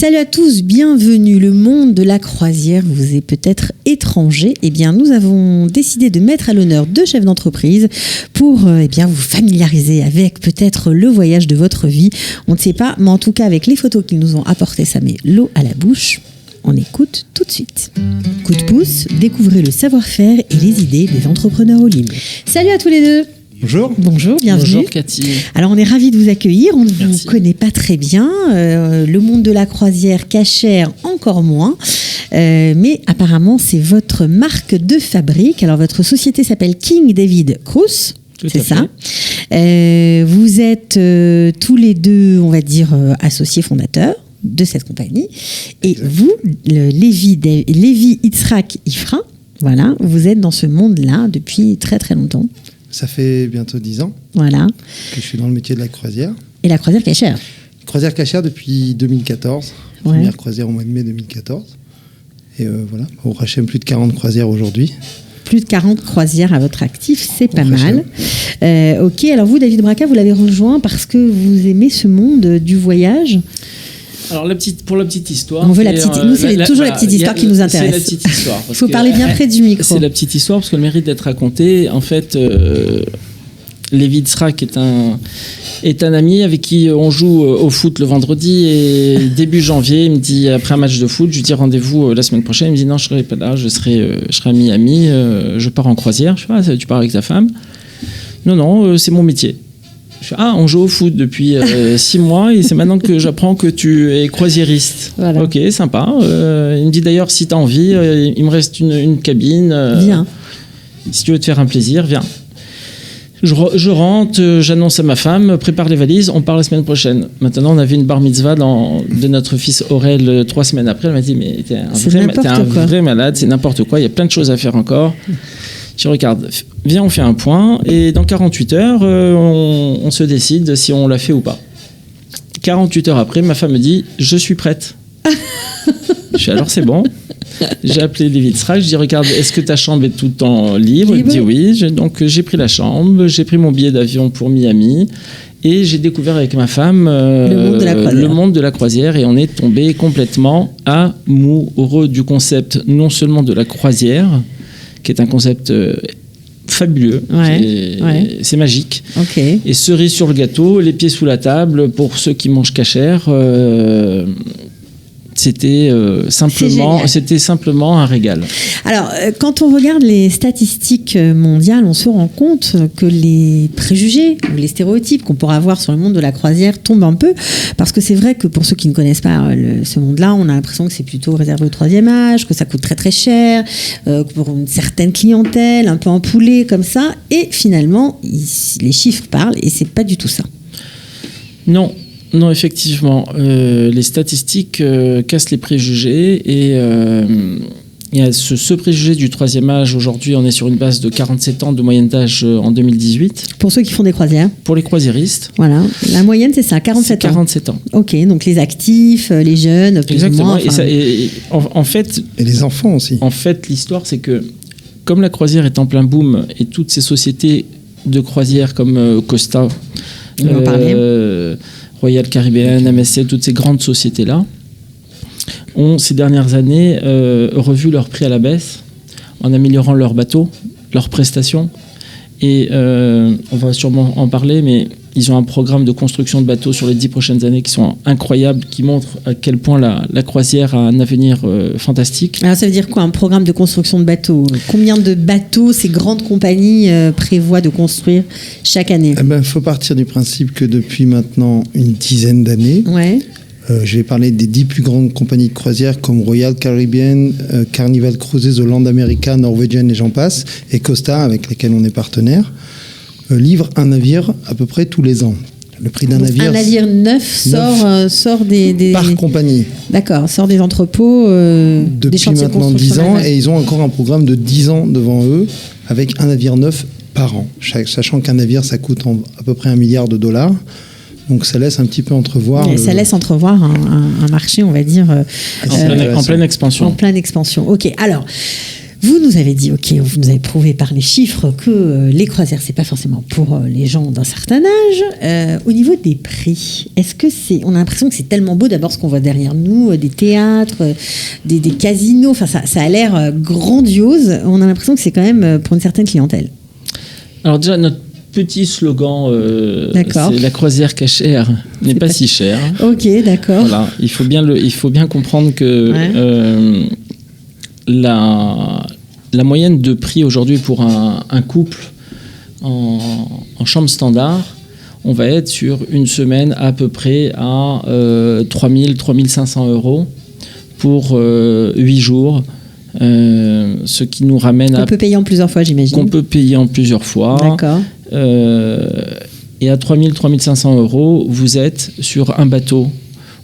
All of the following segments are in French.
Salut à tous, bienvenue. Le monde de la croisière vous est peut-être étranger. Eh bien, nous avons décidé de mettre à l'honneur deux chefs d'entreprise pour vous familiariser avec peut-être le voyage de votre vie. On ne sait pas, mais en tout cas, avec les photos qu'ils nous ont apportées, ça met l'eau à la bouche. On écoute tout de suite. Coup de pouce, découvrez le savoir-faire et les idées des entrepreneurs au Lim. Salut à tous les deux. Bonjour. Bonjour, bienvenue. Bonjour Cathy. Alors on est ravis de vous accueillir, on ne vous connaît pas très bien, le monde de la croisière cachère encore moins, mais apparemment c'est votre marque de fabrique. Alors votre société s'appelle King David Cruise. C'est ça. Vous êtes tous les deux, on va dire, associés fondateurs de cette compagnie. Et vous, Lévi Yitzhak Ifra, voilà, vous êtes dans ce monde-là depuis très très longtemps. Ça fait bientôt 10 ans voilà. Que je suis dans le métier de la croisière. Et la croisière cachère. Croisière cachère depuis 2014. Ouais. Première croisière au mois de mai 2014. Et voilà, on rachète plus de 40 croisières aujourd'hui. Plus de 40 croisières à votre actif, c'est pas rachète. mal. Ok, alors vous, David Braca, vous l'avez rejoint parce que vous aimez ce monde du voyage. Alors pour la petite histoire, on veut la petite. Nous, c'est toujours la petite histoire qui nous intéresse. C'est la petite histoire. Il faut parler bien près du micro. C'est la petite histoire parce qu'elle mérite d'être racontée. En fait, Lévi Yitzhak est un ami avec qui on joue au foot le vendredi et début janvier, il me dit après un match de foot, je lui dis rendez-vous la semaine prochaine. Il me dit non, je serai pas là, je serai à Miami, je pars en croisière. Je fais tu pars avec ta femme? Non, c'est mon métier. On joue au foot depuis 6 mois et c'est maintenant que j'apprends que tu es croisiériste. Voilà. Ok, sympa. Il me dit d'ailleurs, si tu as envie, il me reste une cabine. Viens. Si tu veux te faire un plaisir, viens. Je rentre, j'annonce à ma femme, prépare les valises, on part la semaine prochaine. Maintenant, on avait une bar mitzvah de notre fils Aurel 3 semaines après. Elle m'a dit, mais t'es un vrai malade, c'est n'importe quoi, il y a plein de choses à faire encore. Je regarde, viens, on fait un point et dans 48 heures, on se décide si on l'a fait ou pas. 48 heures après, ma femme me dit, je suis prête. Je fais alors c'est bon. J'ai appelé Lévi Yitzhak, je dis regarde, est-ce que ta chambre est tout le temps libre? Il me dit oui. Donc j'ai pris la chambre, j'ai pris mon billet d'avion pour Miami et j'ai découvert avec ma femme le monde de la croisière et on est tombé complètement amoureux du concept non seulement de la croisière, qui est un concept fabuleux, c'est magique. Okay. Et cerise sur le gâteau, les pieds sous la table, pour ceux qui mangent cachère, c'était simplement un régal. Alors, quand on regarde les statistiques mondiales, on se rend compte que les préjugés ou les stéréotypes qu'on pourrait avoir sur le monde de la croisière tombent un peu, parce que c'est vrai que pour ceux qui ne connaissent pas ce monde-là, on a l'impression que c'est plutôt réservé au troisième âge, que ça coûte très très cher, pour une certaine clientèle, un peu empoulée comme ça, et finalement, les chiffres parlent, et c'est pas du tout ça. Non, effectivement, les statistiques cassent les préjugés et il y a ce préjugé du troisième âge. Aujourd'hui, on est sur une base de 47 ans de moyenne d'âge en 2018. Pour ceux qui font des croisières? Pour les croisiéristes. Voilà, la moyenne c'est ça, 47 ans. 47 ans. Ok, donc les actifs, les jeunes, plus exactement. ou moins. En fait... Et les enfants aussi. En fait, l'histoire c'est que comme la croisière est en plein boom et toutes ces sociétés de croisière comme Costa... On en parlait. Royal Caribbean, MSC, toutes ces grandes sociétés-là ont ces dernières années revu leur prix à la baisse en améliorant leurs bateaux, leurs prestations. Et on va sûrement en parler, mais ils ont un programme de construction de bateaux sur les 10 prochaines années qui sont incroyables, qui montrent à quel point la croisière a un avenir fantastique. Alors ça veut dire quoi, un programme de construction de bateaux? Combien de bateaux ces grandes compagnies prévoient de construire chaque année? Il faut partir du principe que depuis maintenant une dizaine d'années, je vais parler des 10 plus grandes compagnies de croisière comme Royal Caribbean, Carnival Cruises, Holland America, Norwegian et j'en passe, et Costa avec lesquels on est partenaire, livrent un navire à peu près tous les ans. Le prix d'un navire... Un navire neuf sort des... Par compagnie. D'accord, sort des entrepôts, depuis des chantiers de maintenant 10 construction. ans, et ils ont encore un programme de 10 ans devant eux, avec un navire neuf par an. Sachant qu'un navire, ça coûte à peu près $1 milliard. Donc ça laisse un petit peu entrevoir... Ça laisse entrevoir un marché, on va dire... en pleine expansion. En pleine expansion. Ok, alors... Vous nous avez dit, ok, vous nous avez prouvé par les chiffres que les croisières, c'est pas forcément pour les gens d'un certain âge. Au niveau des prix, est-ce que on a l'impression que c'est tellement beau d'abord ce qu'on voit derrière nous, des théâtres, des casinos, enfin ça a l'air grandiose. On a l'impression que c'est quand même pour une certaine clientèle. Alors déjà, notre petit slogan, c'est la croisière cachère n'est pas si chère. Ok, d'accord. Voilà, il faut bien comprendre que la moyenne de prix aujourd'hui pour un couple en chambre standard, on va être sur une semaine à peu près à 3 000, 3 500 euros pour 8 jours. Ce qui nous ramène qu'on peut payer en plusieurs fois, j'imagine. Qu'on peut payer en plusieurs fois. D'accord. Et à 3 000, 3 500 euros, vous êtes sur un bateau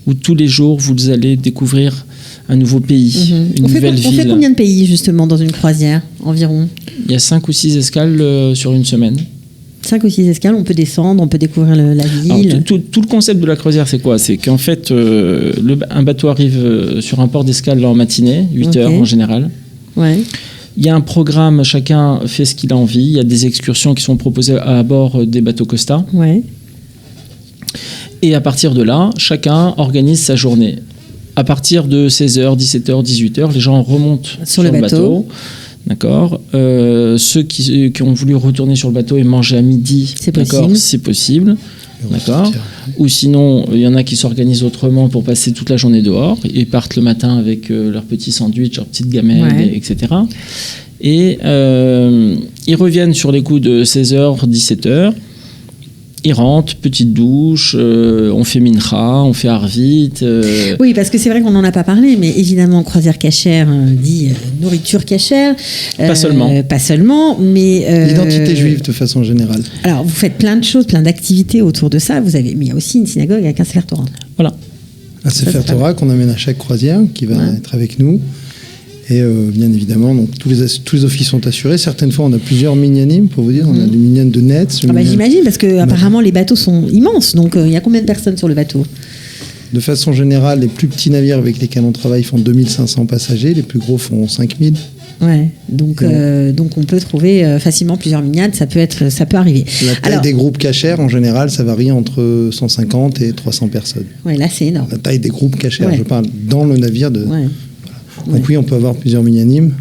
où tous les jours, vous allez découvrir un nouveau pays, une nouvelle ville. On fait combien de pays, justement, dans une croisière, environ ? Il y a 5 ou 6 escales sur une semaine. 5 ou 6 escales, on peut descendre, on peut découvrir la ville. Alors, tout le concept de la croisière, c'est quoi ? C'est qu'en fait, un bateau arrive sur un port d'escale en matinée, 8 heures en général. Ouais. Il y a un programme, chacun fait ce qu'il a envie. Il y a des excursions qui sont proposées à bord des bateaux Costa. Ouais. Et à partir de là, chacun organise sa journée. À partir de 16h, 17h, 18h, les gens remontent sur le bateau. D'accord. Ceux qui ont voulu retourner sur le bateau et manger à midi, c'est possible. D'accord. Ou sinon, il y en a qui s'organisent autrement pour passer toute la journée dehors. Ils partent le matin avec leur petit sandwich, leur petite gamelle, etc. Et ils reviennent sur les coups de 16h, 17h. Ils rentrent, petite douche, on fait mincha, on fait arvit. Oui, parce que c'est vrai qu'on n'en a pas parlé, mais évidemment, croisière cachère dit nourriture cachère. Pas seulement. Pas seulement, mais... L'identité juive de façon générale. Alors, vous faites plein de choses, plein d'activités autour de ça. Mais il y a aussi une synagogue avec un Sefer Torah. Voilà. Un Sefer Torah qu'on amène à chaque croisière, qui va être avec nous. Et bien évidemment, donc, tous les offices sont assurés. Certaines fois, on a plusieurs minyanim, pour vous dire. On a du minyan de net. J'imagine, parce que apparemment les bateaux sont immenses. Donc, il y a combien de personnes sur le bateau ? De façon générale, les plus petits navires avec lesquels on travaille font 2500 passagers. Les plus gros font 5000. Ouais, donc on peut trouver facilement plusieurs minyanes. Ça peut arriver. La taille des groupes cachères, en général, ça varie entre 150 et 300 personnes. Ouais, là, c'est énorme. La taille des groupes cachères, je parle dans le navire de... Ouais. Donc oui, on peut avoir plusieurs minyanim.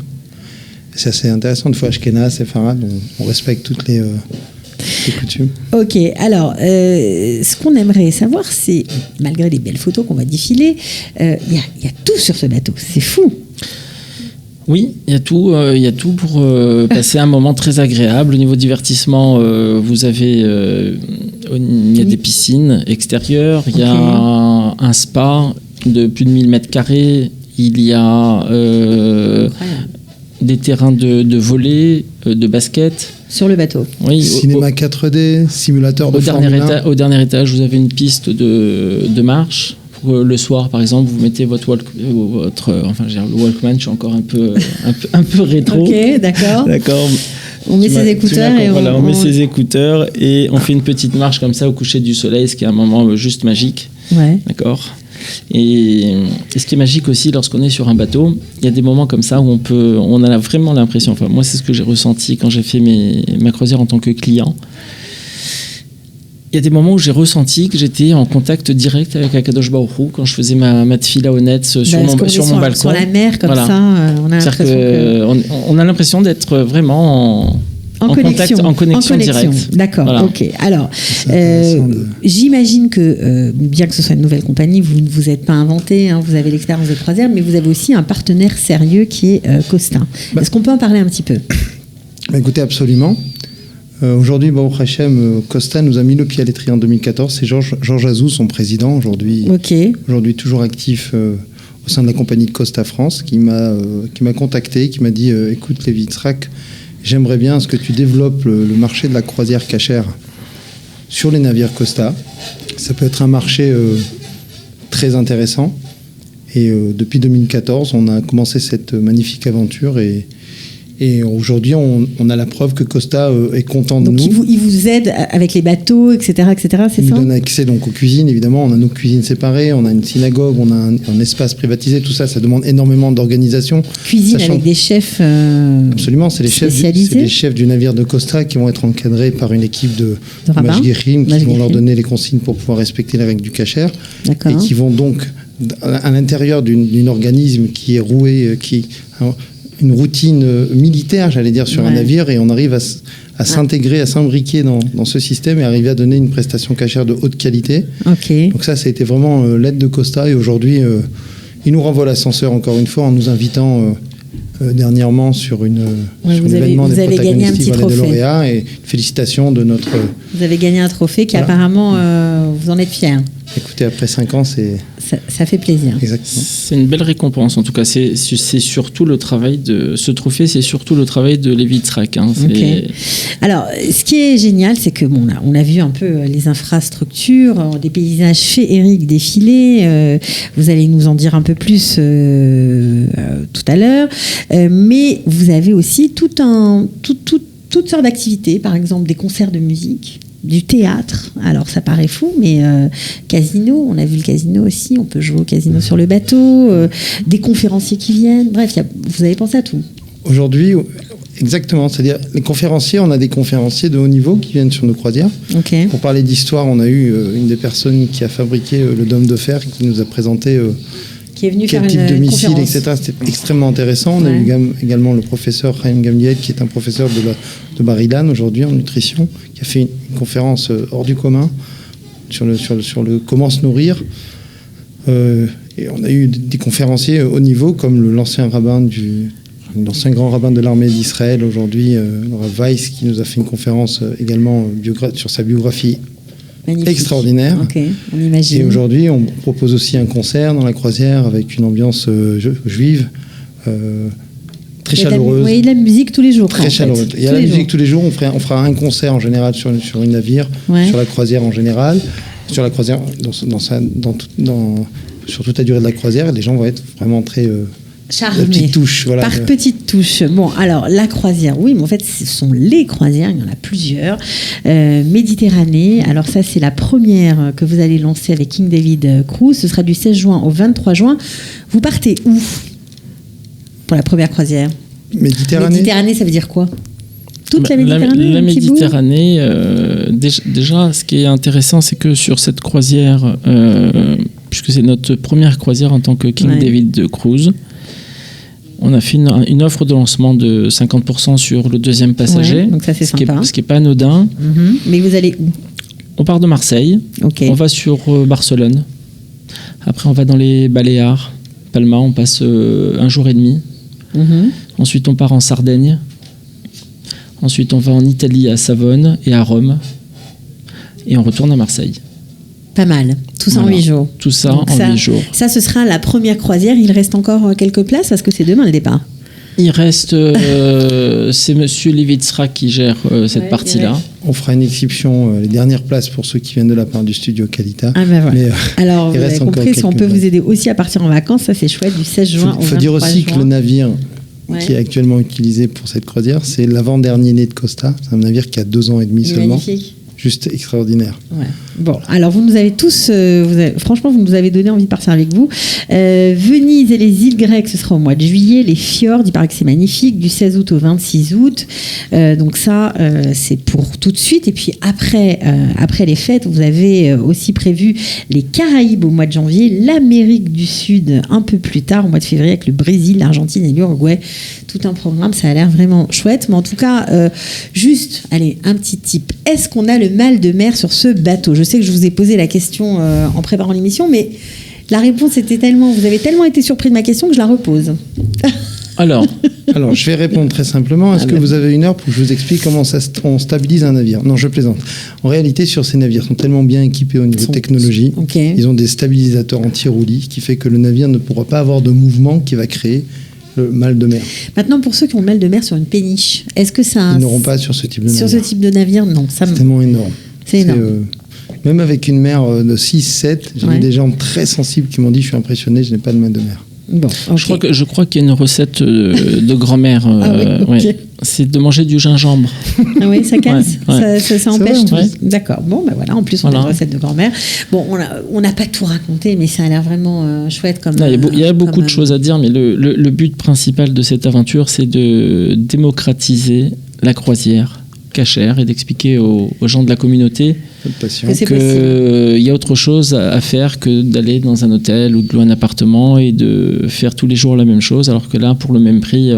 C'est assez intéressant. De fois, Ashkenaz, Sepharad, on respecte toutes les coutumes. Ok, alors, ce qu'on aimerait savoir, c'est, malgré les belles photos qu'on va défiler, il y a tout sur ce bateau. C'est fou. Oui, il y a tout pour passer un moment très agréable. Au niveau divertissement, vous avez il y a des piscines extérieures, il y a un spa de plus de 1000 mètres carrés. Il y a des terrains de volley, de basket. Sur le bateau. Oui, cinéma 4D, simulateur de Formule 1. Au dernier étage, vous avez une piste de marche. Le soir, par exemple, vous mettez le Walkman, je suis encore un peu rétro. Ok, d'accord. On met ses écouteurs on met ses écouteurs et on fait une petite marche comme ça au coucher du soleil, ce qui est un moment juste magique. Ouais. D'accord. Et ce qui est magique aussi lorsqu'on est sur un bateau, il y a des moments comme ça où on a vraiment l'impression, enfin moi c'est ce que j'ai ressenti quand j'ai fait ma croisière en tant que client. Il y a des moments où j'ai ressenti que j'étais en contact direct avec Akadosh Baruch Hu quand je faisais ma tefila au net sur mon balcon. Sur la mer comme ça, on a l'impression d'être vraiment en connexion directe. D'accord, voilà. Ok. Alors, j'imagine que, bien que ce soit une nouvelle compagnie, vous ne vous êtes pas inventé, vous avez l'expérience de croisière, mais vous avez aussi un partenaire sérieux qui est Costa. Est-ce qu'on peut en parler un petit peu ? Écoutez, absolument. Aujourd'hui, Baruch Hashem, Costa nous a mis le pied à l'étrier en 2014. C'est Georges Azou, son président, aujourd'hui toujours actif au sein de la compagnie de Costa France, qui m'a contacté, qui m'a dit écoute, Lévi Yitzhak, j'aimerais bien que tu développes le marché de la croisière cachère sur les navires Costa. Ça peut être un marché très intéressant. Et depuis 2014, on a commencé cette magnifique aventure et Et aujourd'hui, on a la preuve que Costa est content de nous. Donc il vous aide avec les bateaux, etc., c'est ça ? Il nous donne accès donc aux cuisines, évidemment. On a nos cuisines séparées, on a une synagogue, on a un espace privatisé. Tout ça, ça demande énormément d'organisation. Cuisine avec des chefs absolument, c'est les chefs du navire de Costa qui vont être encadrés par une équipe de Mashgirim qui vont leur donner les consignes pour pouvoir respecter les règles du kasher. Et qui vont donc, à l'intérieur d'un organisme qui est roué, une routine militaire, j'allais dire, sur un navire, et on arrive à s'intégrer, à s'imbriquer dans ce système et arriver à donner une prestation cachère de haute qualité. Donc ça a été vraiment l'aide de Costa, et aujourd'hui, il nous renvoie l'ascenseur encore une fois en nous invitant dernièrement sur l'événement des protagonistes de lauréats, et félicitations de notre... Vous avez gagné un trophée qui apparemment, vous en êtes fiers. Écoutez, après 5 ans, ça fait plaisir. Exactement. C'est une belle récompense. En tout cas, c'est surtout le travail de ce trophée, c'est surtout le travail de Lévi Yitzhak. Alors, ce qui est génial, c'est que on a vu un peu les infrastructures, des paysages féeriques défiler. Vous allez nous en dire un peu plus tout à l'heure. Mais vous avez aussi toutes sortes d'activités, par exemple des concerts de musique, du théâtre. Alors ça paraît fou, mais casino, on a vu le casino aussi, on peut jouer au casino sur le bateau, des conférenciers qui viennent, bref, vous avez pensé à tout. Aujourd'hui, exactement, c'est-à-dire les conférenciers, on a des conférenciers de haut niveau qui viennent sur nos croisières. Pour parler d'histoire, on a eu une des personnes qui a fabriqué le dôme de fer, qui nous a présenté qui est venu quel faire type de missile, conférence. etc. C'était extrêmement intéressant. On a eu également le professeur Chaim Gamliel, qui est un professeur de Bar-Ilan aujourd'hui en nutrition, qui a fait une conférence hors du commun sur le comment se nourrir. Et on a eu des conférenciers haut niveau, comme l'ancien grand rabbin de l'armée d'Israël aujourd'hui, le Rav Weiss, qui nous a fait une conférence également sur sa biographie. Magnifique. Extraordinaire. On imagine. Et aujourd'hui, on propose aussi un concert dans la croisière avec une ambiance juive très chaleureuse. Oui, de la musique tous les jours. Très chaleureuse. Il y a la musique tous les jours. On fera un concert en général sur une navire, sur la croisière en général, sur la croisière sur toute la durée de la croisière. Les gens vont être vraiment très charmés. Petite touche, voilà. Par petite touche. Bon, alors la croisière, oui, mais en fait, ce sont les croisières, il y en a plusieurs. Méditerranée, alors ça, c'est la première que vous allez lancer avec King David Cruise. Ce sera du 16 juin au 23 juin. Vous partez où pour la première croisière ? Méditerranée, ça veut dire quoi ? Toute la Méditerranée. La Méditerranée, déjà, ce qui est intéressant, c'est que sur cette croisière, puisque c'est notre première croisière en tant que King David Cruise, on a fait une offre de lancement de 50% sur le deuxième passager, donc ça, c'est sympa. Ce qui n'est pas anodin. Mais vous allez où ? On part de Marseille, on va sur Barcelone, après on va dans les Baléares, Palma, on passe 1 jour et demi. Ensuite on part en Sardaigne, ensuite on va en Italie à Savone et à Rome, et on retourne à Marseille. Pas mal, tout ça en 8 jours. Tout ça en 8 jours. Ça, ce sera la première croisière. Il reste encore quelques places parce que c'est demain le départ. Il reste, c'est Monsieur Lévi Yitzhak qui gère cette partie-là. On fera une exception, les dernières places pour ceux qui viennent de la part du studio Qualita. Ah ben voilà. Mais, alors, vous avez compris, si on peut vous aider aussi à partir en vacances, ça c'est chouette, du 16 juin au 23 juin. Il faut dire aussi que le navire qui est actuellement utilisé pour cette croisière, c'est l'avant-dernier né de Costa. C'est un navire qui a 2 ans et demi seulement. Magnifique. Juste extraordinaire. Bon, alors vous nous avez tous, franchement, vous nous avez donné envie de partir avec vous. Venise et les îles grecques, ce sera au mois de juillet. Les fjords, il paraît que c'est magnifique, du 16 août au 26 août. Donc ça, c'est pour tout de suite. Et puis après les fêtes, vous avez aussi prévu les Caraïbes au mois de janvier, l'Amérique du Sud un peu plus tard, au mois de février, avec le Brésil, l'Argentine et l'Uruguay. Tout un programme, ça a l'air vraiment chouette. Mais en tout cas, juste, allez, un petit tip. Est-ce qu'on a le mal de mer sur ce bateau ? Je sais que je vous ai posé la question en préparant l'émission, mais la réponse était vous avez tellement été surpris de ma question que je la repose. Alors, je vais répondre très simplement. Est-ce que vous avez 1 heure pour que je vous explique comment on stabilise un navire ? Non, je plaisante. En réalité, sur ces navires, ils sont tellement bien équipés au niveau technologie. Ils ont des stabilisateurs anti-roulis, qui fait que le navire ne pourra pas avoir de mouvement qui va créer le mal de mer. Maintenant, pour ceux qui ont le mal de mer sur une péniche, est-ce que ça... Ils n'auront pas sur ce type de navire. Sur ce type de navire, non. C'est tellement énorme. C'est énorme. Même avec une mer de 6-7, j'ai des gens très sensibles qui m'ont dit « je suis impressionné, je n'ai pas de mal de mer ». Bon, okay. Je crois qu'il y a une recette de grand-mère. Oui, okay. C'est de manger du gingembre. Ah oui, ça casse, ça empêche tout. Ouais. D'accord. Bon, ben voilà. En plus, on a une recette de grand-mère. Bon, on n'a pas tout raconté, mais ça a l'air vraiment chouette comme. Il y a beaucoup de choses à dire, mais le but principal de cette aventure, c'est de démocratiser la croisière cachère et d'expliquer aux gens de la communauté qu'il y a autre chose à faire que d'aller dans un hôtel ou de louer un appartement et de faire tous les jours la même chose, alors que là, pour le même prix,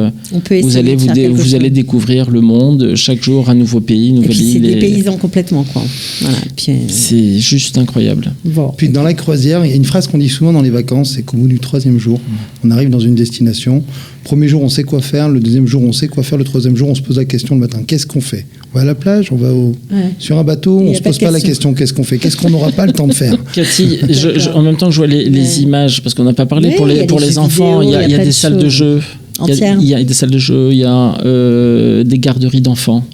vous allez découvrir le monde, chaque jour un nouveau pays, une nouvelle île. C'est des paysans complètement, quoi. Voilà. C'est juste incroyable. Bon. Puis dans la croisière, il y a une phrase qu'on dit souvent dans les vacances, c'est qu'au bout du 3e jour, on arrive dans une destination. Premier jour, on sait quoi faire. Le 2e jour, on sait quoi faire. Le 3e jour, on se pose la question le matin. Qu'est-ce qu'on fait? On va à la plage? On va sur un bateau? On ne se pose pas la question. Qu'est-ce qu'on fait? Qu'est-ce qu'on n'aura pas le temps de faire? Cathy, en même temps que je vois les images, parce qu'on n'a pas parlé, pour les enfants, il y a des salles de jeu. Il y a des salles de jeu, il y a des garderies d'enfants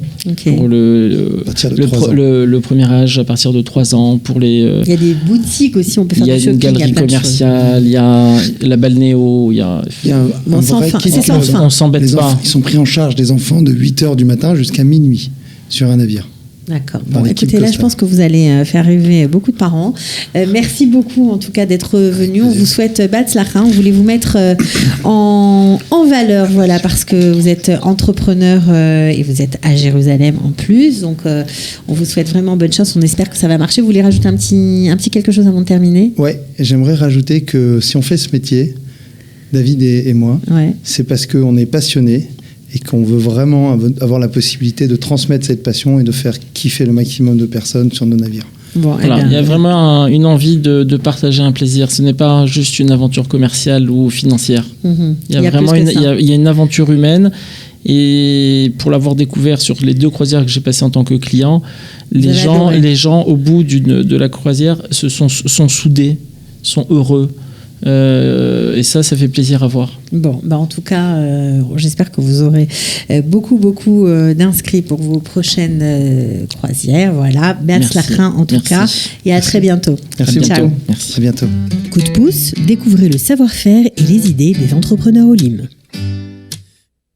pour le premier âge à partir de 3 ans. Il y a des boutiques aussi, on peut faire du shopping. Il y a une galerie commerciale, il y a la balnéo, il y a un vrai kit. On s'embête pas. Ils sont pris en charge des enfants de 8h du matin jusqu'à minuit sur un navire. D'accord. Bon, écoutez, là, je pense que vous allez faire rêver beaucoup de parents. Merci beaucoup, en tout cas, d'être venus. On vous souhaite Batzlacha. On voulait vous mettre en valeur, voilà, parce que vous êtes entrepreneur et vous êtes à Jérusalem en plus. Donc, on vous souhaite vraiment bonne chance. On espère que ça va marcher. Vous voulez rajouter un petit quelque chose avant de terminer? Ouais, j'aimerais rajouter que si on fait ce métier, David et moi, c'est parce qu'on est passionnés et qu'on veut vraiment avoir la possibilité de transmettre cette passion et de faire kiffer le maximum de personnes sur nos navires. Bon, voilà, il y a vraiment une envie de partager un plaisir. Ce n'est pas juste une aventure commerciale ou financière. Il y a vraiment une aventure humaine. Et pour l'avoir découvert sur les 2 croisières que j'ai passées en tant que client, les gens au bout de la croisière sont soudés, sont heureux. Et ça fait plaisir à voir. Bon, en tout cas, j'espère que vous aurez beaucoup d'inscrits pour vos prochaines croisières. Voilà, Batzlacha en tout cas, et à très bientôt. Merci beaucoup. Merci. À bientôt. Coup de pouce, découvrez le savoir-faire et les idées des entrepreneurs Olim.